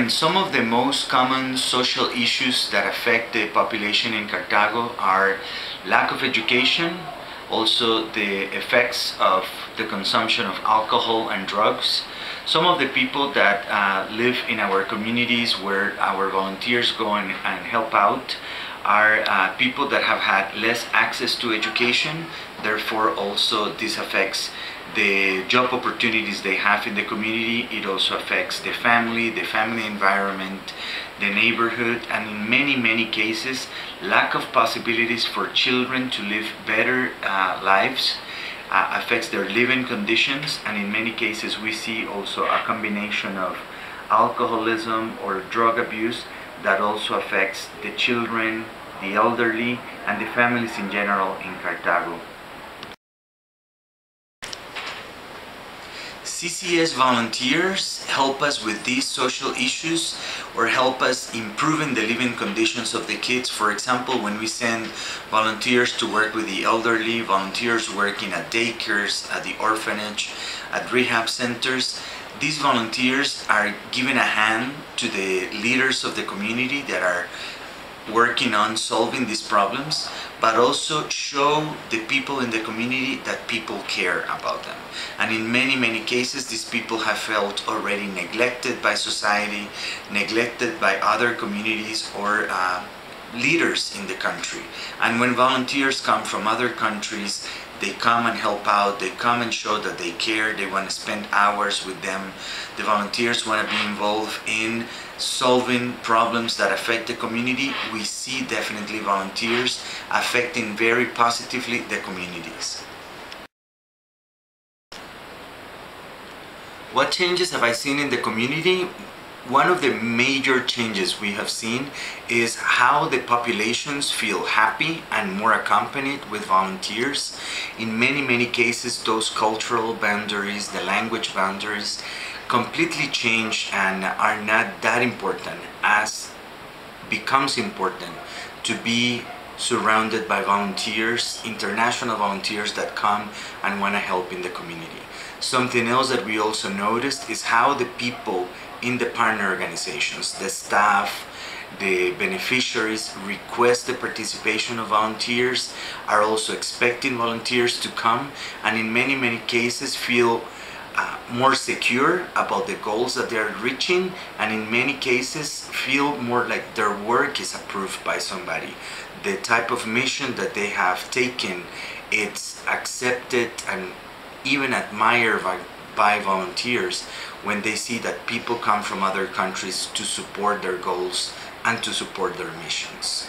And some of the most common social issues that affect the population in Cartago are lack of education, also the effects of the consumption of alcohol and drugs. Some of the people that live in our communities where our volunteers go and help out are people that have had less access to education. Therefore, also this affects the job opportunities they have in the community. It also affects the family environment, the neighborhood, and in many cases, lack of possibilities for children to live better lives affects their living conditions. And in many cases, we see also a combination of alcoholism or drug abuse that also affects the children, the elderly, and the families in general in Cartago. CCS volunteers help us with these social issues or help us improving the living conditions of the kids. For example, when we send volunteers to work with the elderly, volunteers working at daycares, at the orphanage, at rehab centers, these volunteers are giving a hand to the leaders of the community that are working on solving these problems, but also show the people in the community that people care about them. And in many cases, these people have felt already neglected by society, neglected by other communities or leaders in the country. And when volunteers come from other countries, they come and help out, they come and show that they care, they want to spend hours with them. The volunteers want to be involved in solving problems that affect the community. We see definitely volunteers affecting very positively the communities. What changes have I seen in the community? One of the major changes we have seen is how the populations feel happy and more accompanied with volunteers. In many cases, those cultural boundaries, the language boundaries, completely change and are not that important as becomes important to be surrounded by volunteers, international volunteers that come and want to help in the community. Something else that we also noticed is how the people in the partner organizations, the staff, the beneficiaries request the participation of volunteers, are also expecting volunteers to come, and in many cases feel more secure about the goals that they're reaching, and in many cases feel more like their work is approved by somebody. The type of mission that they have taken, it's accepted and even admired by volunteers when they see that people come from other countries to support their goals and to support their missions.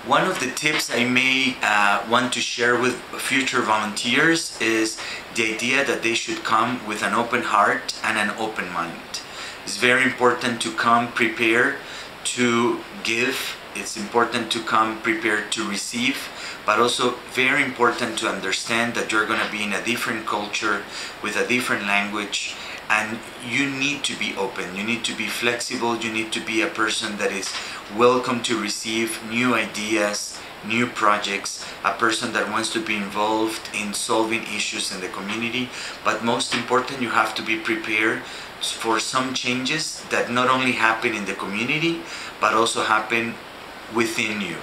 One of the tips I may want to share with future volunteers is the idea that they should come with an open heart and an open mind. It's very important to come prepared to give. It's important to come prepared to receive, but also very important to understand that you're going to be in a different culture with a different language, and you need to be open, you need to be flexible, you need to be a person that is welcome to receive new ideas, new projects, a person that wants to be involved in solving issues in the community. But most important, you have to be prepared for some changes that not only happen in the community, but also happen within you.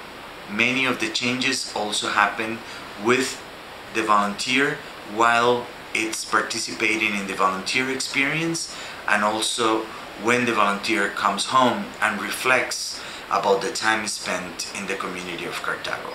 Many of the changes also happen with the volunteer while it's participating in the volunteer experience, and also when the volunteer comes home and reflects about the time spent in the community of Cartago.